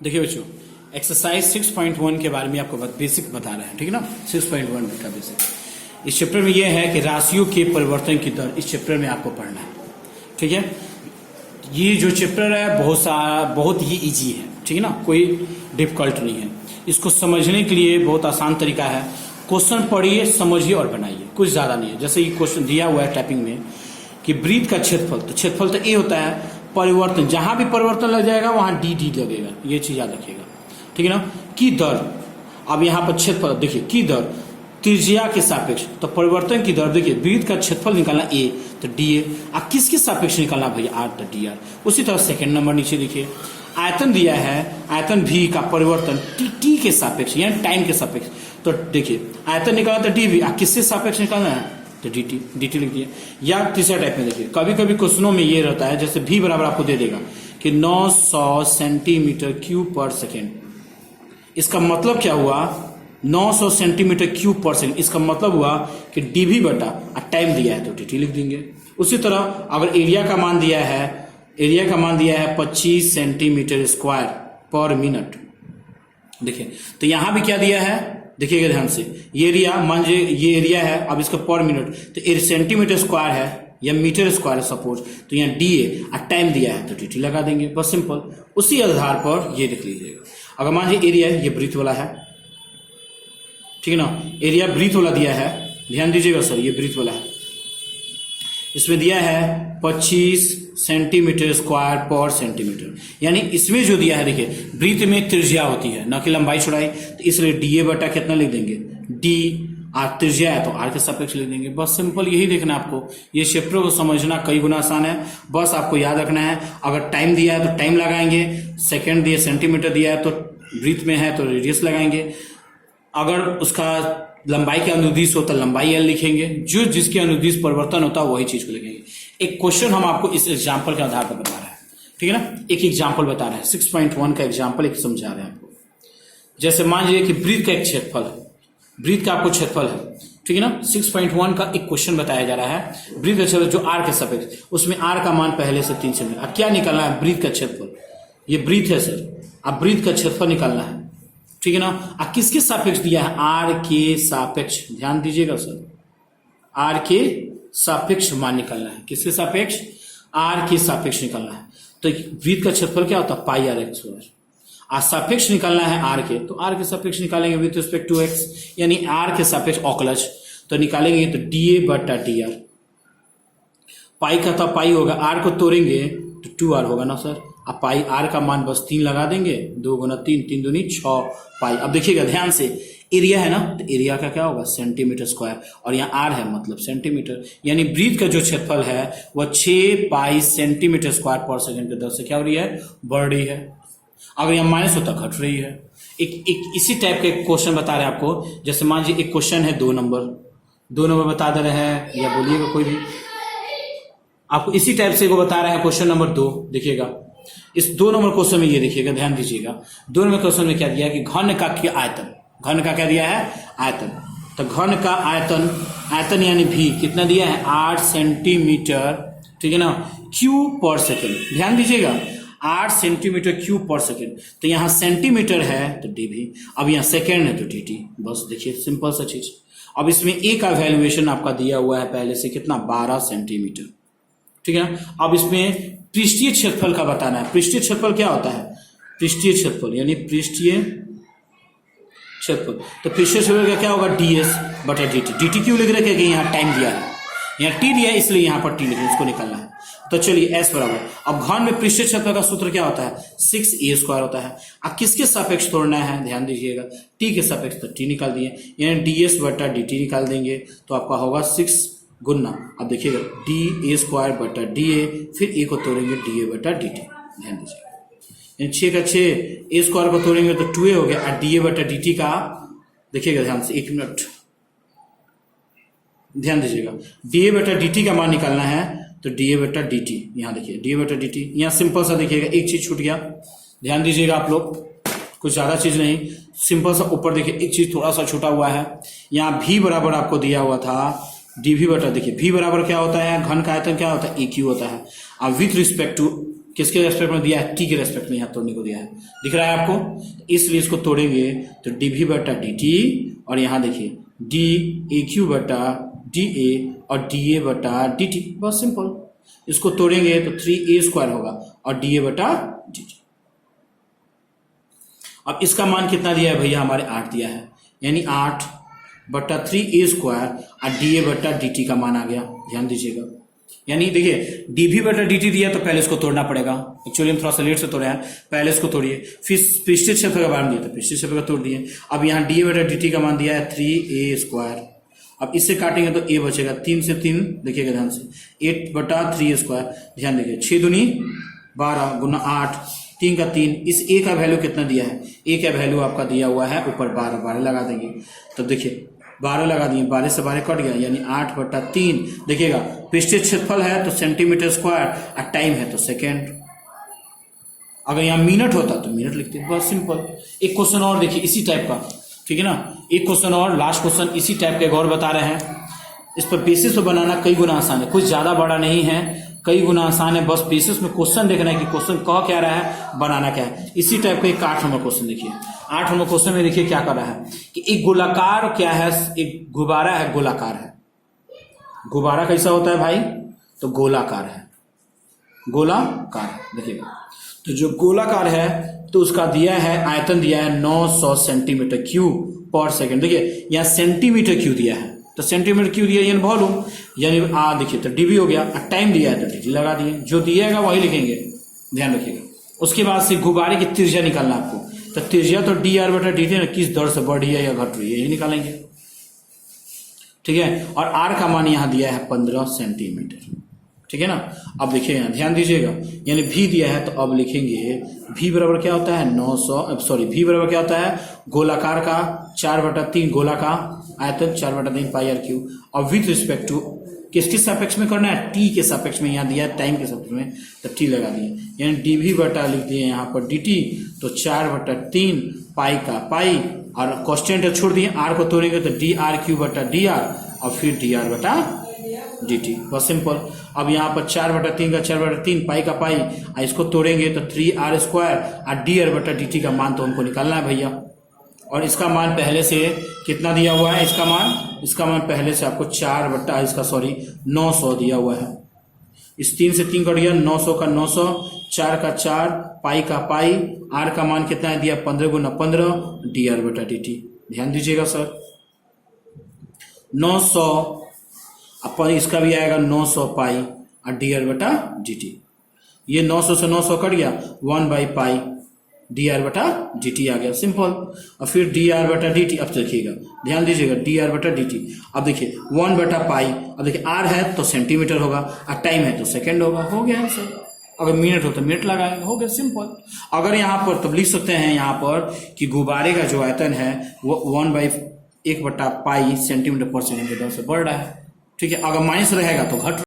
देखिए बच्चों, एक्सरसाइज 6.1 के बारे में आपको बेसिक बता रहे हैं, ठीक है ना। 6.1 का बेसिक इस चैप्टर में यह है कि राशियों के परिवर्तन की दर इस चैप्टर में आपको पढ़ना है, ठीक है। ये जो चैप्टर है बहुत ही इजी है, ठीक है ना, कोई डिफिकल्ट नहीं है। इसको समझने के लिए बहुत आसान तरीका है, क्वेश्चन पढ़िए, समझिए और बनाइए, कुछ ज्यादा नहीं है। जैसे ये क्वेश्चन दिया हुआ है टाइपिंग में कि वृत्त का क्षेत्रफल, तो क्षेत्रफल तो ए होता है, परिवर्तन जहां भी परिवर्तन लग जाएगा वहां डी लगेगा, ये चीज याद रखिएगा, ठीक है ना। की दर, अब यहाँ पर क्षेत्रफल देखिए, की दर त्रिज्या के सापेक्ष, तो परिवर्तन की दर देखिए, वृत्त का क्षेत्रफल निकालना ए तो डी ए, अब किसके सापेक्ष निकालना भैया आर तो डी आर। उसी तरह सेकंड नंबर नीचे देखिए, आयतन दिया है, आयतन भी का परिवर्तन टी के सापेक्ष यानी टाइम के सापेक्ष, तो देखिए आयतन निकालना तो डी भी, किससे सापेक्ष निकालना है तो डी टी लिख दिया। या तीसरा टाइप में देखिए, कभी कभी क्वेश्चनों में ये रहता है, जैसे भी बराबर आपको दे देगा कि 900 सेंटीमीटर क्यूब पर सेकेंड, इसका मतलब क्या हुआ 900 सेंटीमीटर क्यूब पर सेकेंड, इसका मतलब हुआ कि डीवी बटा टाइम दिया है तो टी लिख देंगे। उसी तरह अगर एरिया का मान दिया है 25 सेंटीमीटर स्क्वायर पर मिनट, देखिए तो यहां भी क्या दिया है, देखिएगा ध्यान से, ये एरिया मान लीजिए ये एरिया है, अब इसका पर मिनट तो सेंटीमीटर स्क्वायर है या मीटर स्क्वायर है सपोज, तो यहाँ डी ए टाइम दिया है तो टी लगा देंगे, बस सिंपल। उसी आधार पर ये लिख लीजिएगा। अगर मान लीजिए एरिया ये वृत्त वाला है, ठीक है ना, एरिया वृत्त वाला दिया है, ध्यान दीजिएगा सर, ये वृत्त वाला है, इसमें दिया है 25 सेंटीमीटर स्क्वायर पर सेंटीमीटर, यानी इसमें जो दिया है देखिए, वृत्त में त्रिज्या होती है न कि लंबाई चौड़ाई, तो इसलिए डी ए बटा कितना लिख देंगे, डी आर, त्रिज्या है तो आर के सापेक्ष लिख देंगे, बस सिंपल यही देखना आपको। ये चैप्टर को समझना कई गुना आसान है, बस आपको याद रखना है। अगर टाइम दिया है तो टाइम लगाएंगे, सेकेंड दिया सेंटीमीटर दिया है तो वृत्त में है तो रेडियस लगाएंगे, अगर उसका लंबाई के अनुदिश हो तो लंबाई एल लिखेंगे, जो जिसके अनुदिश परिवर्तन होता है वही चीज को लिखेंगे। एक क्वेश्चन हम आपको इस एग्जाम्पल के आधार पर बता रहे हैं, ठीक है ना, एक एग्जाम्पल बता रहे हैं, 6.1 का एग्जाम्पल एक समझा रहे हैं आपको। जैसे मान लीजिए कि वृत्त का एक क्षेत्रफल है, वृत्त का आपको क्षेत्रफल है, ठीक है ना। 6.1 का एक क्वेश्चन बताया जा रहा है, वृत्त का क्षेत्रफल जो आर के सापेक्ष, उसमें आर का मान पहले से 3 से मिला, अब क्या निकालना है, वृत्त का क्षेत्रफल, ये वृत्त है सर, अब वृत्त का क्षेत्रफल निकालना है, ठीक है ना। अब किसके सापेक्ष दिया है, आर के सापेक्ष, ध्यान दीजिएगा सर, आर के सापेक्ष मान निकालना है, किसके सापेक्ष, आर के सापेक्ष निकालना है। तो वृत्त का क्षेत्रफल क्या होता है, पाई आर एक्स स्क्वायर, आज सापेक्ष निकालना है आर के, तो आर के सापेक्ष निकालेंगे विथ रिस्पेक्ट टू एक्स, यानी आर के सापेक्ष औकलज, तो निकालेंगे तो डी ए बटा डी आर, पाई का था पाई होगा, आर को तोड़ेंगे तो 2r होगा ना सर। अब पाई आर का मान बस 3 लगा देंगे, 2 गुना 3, 3 दूनी 6 पाई। अब देखिएगा ध्यान से, एरिया है ना, तो एरिया का क्या होगा सेंटीमीटर स्क्वायर, और यहाँ आर है मतलब सेंटीमीटर, यानी वृत्त का जो क्षेत्रफल है वह 6 पाई सेंटीमीटर स्क्वायर पर सेकंड के दर से क्या हो रही है, बढ़ रही है। अगर यहाँ माइनस होता घट रही है। एक इसी टाइप के क्वेश्चन बता रहे हैं आपको, जैसे मान लीजिए एक क्वेश्चन है 2 नंबर बता दे रहे हैं, या बोलिएगा कोई भी, आपको इसी टाइप से वो बता रहे हैं क्वेश्चन नंबर 2, देखिएगा इस 2 नंबर क्वेश्चन में ये देखिएगा, ध्यान दीजिएगा, 2 नंबर क्वेश्चन में क्या दिया है कि घन का आयतन, घन का क्या दिया है, आयतन, तो घन का आयतन यानी भी कितना दिया है 8 सेंटीमीटर, ठीक है ना, क्यूब पर सेकेंड, ध्यान दीजिएगा 8 सेंटीमीटर क्यूब पर सेकेंड, तो यहाँ सेंटीमीटर है तो डी भी, अब यहाँ सेकेंड है तो डी टी, बस देखिए सिंपल सा चीज। अब इसमें ए का वैल्यूएशन आपका दिया हुआ है पहले से कितना 12 सेंटीमीटर, ठीक है ना। अब इसमें पृष्ठीय क्षेत्रफल का बताना है, पृष्ठीय क्षेत्रफल क्या होता है, पृष्ठीय क्षेत्रफल यानी पृष्ठीय क्षेत्रफल, तो पृष्ठीय क्षेत्रफल का क्या होगा ds बटा dt, dt क्यों लिख रखे कि यहाँ टाइम दिया है, यहाँ t दिया है इसलिए यहाँ पर t लिखे, उसको निकालना है। तो चलिए s बराबर, अब घन में पृष्ठीय क्षेत्रफल का सूत्र क्या होता है 6a स्क्वायर होता है। अब किसके सापेक्ष तोड़ना है, ध्यान दीजिएगा t के सापेक्ष, तो t निकाल दिए, यानी ds बटा dt निकाल देंगे तो आपका होगा 6 गुना, अब देखिएगा डी ए स्क्वायर बटा डी ए, फिर ए को तोड़ेंगे डी ए बटा डी टी, ध्यान दीजिएगा, 6 का 6 ए स्क्वायर को तोड़ेंगे तो 2a हो गया, और डी ए बटा डी टी का देखिएगा ध्यान से, 1 मिनट ध्यान दीजिएगा, डी ए बटा डी टी का मान निकालना है तो डी ए बटा डी टी, यहाँ देखिए डी ए बटा डी टी, यहाँ सिंपल सा देखिएगा एक चीज छूट गया, ध्यान दीजिएगा आप लोग, कुछ ज्यादा चीज नहीं, सिंपल सा ऊपर देखिए एक चीज थोड़ा सा छूटा हुआ है, यहाँ भी बराबर आपको दिया हुआ था डी भी बटा, देखिए भी बराबर क्या होता है, घन का आयतन क्या होता है, ए क्यू होता है। अब विथ रिस्पेक्ट टू किसके रेस्पेक्ट में दिया है, टी के रेस्पेक्ट में यहाँ तोड़ने को दिया है, दिख रहा है आपको। इसलिए इसको तोड़ेंगे तो dv बटा dt, और यहाँ देखिए daq बटा da और da बटा dt, बहुत सिंपल। इसको तोड़ेंगे तो 3a² होगा और da बटा dt। अब इसका मान कितना दिया है भैया, हमारे 8 दिया है, यानी 8 बटा 3a² और da बटा dt का मान आ गया, ध्यान दीजिएगा। यानी देखिए dv बटा dt दिया तो पहले इसको तोड़ना पड़ेगा, एक्चुअली हम थोड़ा सा लेट से तोड़े हैं, पहले इसको तोड़िए, फिर पृष्ठीय क्षेत्र का मान दिया तो पृष्ठीय क्षेत्र का तोड़ दिए। अब यहाँ da बटा dt का मान दिया है 3a², अब इससे काटेंगे तो a बचेगा, 3 से 3 देखिएगा ध्यान से, 8 बटा 3a², ध्यान देखिए 6 दूनी 12 गुना 8, 3 का 3, इस a का वैल्यू कितना दिया है, a का वैल्यू आपका दिया हुआ है ऊपर 12, 12 लगा देंगे, तब देखिए 12 लगा दिए, 12 से 12 कट गया, यानी 8 बटा 3, देखिएगा पृष्ठीय क्षेत्रफल है तो सेंटीमीटर स्क्वायर और टाइम है तो सेकेंड। अगर यहाँ मिनट होता तो मिनट लिखते, बहुत सिंपल। एक क्वेश्चन और देखिए इसी टाइप का, ठीक है ना, एक क्वेश्चन और, लास्ट क्वेश्चन इसी टाइप के एक और बता रहे हैं। इस पर बेसिस पर बनाना कई गुना आसान है, कुछ ज्यादा बड़ा नहीं है, कई गुना आसान है, बस बेसिस में क्वेश्चन देखना है कि क्वेश्चन कह क्या रहा है, बनाना क्या है। इसी टाइप का एक 8 नंबर क्वेश्चन देखिए, 8 नंबर क्वेश्चन में देखिए क्या कर रहा है कि एक गोलाकार क्या है, एक गुब्बारा है, गोलाकार है। गुब्बारा कैसा होता है भाई, तो गोलाकार है, गोलाकार है, देखिएगा। तो जो गोलाकार है तो उसका दिया है आयतन, दिया है 900 सेंटीमीटर क्यूब पर सेकेंड। देखिए यहाँ सेंटीमीटर क्यूब दिया है, तो सेंटीमीटर क्यूब दिया यानी वॉल्यूम, यानी देखिए तो dv हो गया, टाइम दिया है तो dt लगा दिए, जो दिएगा वही लिखेंगे, ध्यान रखिएगा। उसके बाद से गुब्बारे की त्रिज्या निकालना आपको, तो त्रिज्या तो dr बटा dt है, किस दर से बढ़ रही है या घट रही है, यही निकालेंगे, ठीक है। और r का मान यहाँ दिया है 15 सेंटीमीटर, ठीक है ना। अब देखिए यहाँ ध्यान दीजिएगा, यानी v दिया है तो अब लिखेंगे v बराबर क्या होता है 900, सॉरी v बराबर क्या होता है, गोलाकार का 4/3 गोला का आयतन 4/3 पाई आर क्यूब, और विथ रिस्पेक्ट टू किसके सापेक्ष में करना है, t के सापेक्ष में, यहाँ दिया है टाइम के सापेक्ष में, तो t लगा दिए, यानी dv बटा लिख दिए यहाँ पर dt, तो 4/3 पाई का पाई, और कॉन्स्टेंट छोड़ दिए, r को तोड़ेंगे तो dr³ बटा dr, और फिर dr बटा dt, बहुत सिंपल। अब यहाँ पर 4/3 का 4/3 पाई का पाई, और इसको तोड़ेंगे तो 3r² और dr बटा dt का मान तो हमको निकालना है भैया। और इसका मान पहले से कितना दिया हुआ है, इसका मान पहले से आपको 900 दिया हुआ है। इस 3 से 3 कट गया, 900 का 900, 4 का 4, पाई का पाई, r का मान कितना है दिया 15 गुना 15 dr बटा dt, ध्यान दीजिएगा सर। 900 अपन इसका भी आएगा 900 पाई और dr बटा dt, ये 900 से 900 कट गया, 1/पाई dr बटा dt आ गया, सिंपल। और फिर dr बटा dt, अब देखिएगा ध्यान दीजिएगा dr बटा dt, अब देखिए 1/पाई, अब देखिए r है तो सेंटीमीटर होगा और टाइम है तो सेकंड होगा, हो गया आंसर। अगर मिनट हो तो मिनट लगाएंगे, हो गया सिंपल। अगर यहाँ पर तब लिख सकते हैं यहाँ पर कि गुब्बारे का जो आयतन है वो 1/1/पाई सेंटीमीटर पर सेकंड के दर से बढ़ रहा है, ठीक है। अगर माइनस रहेगा तो घट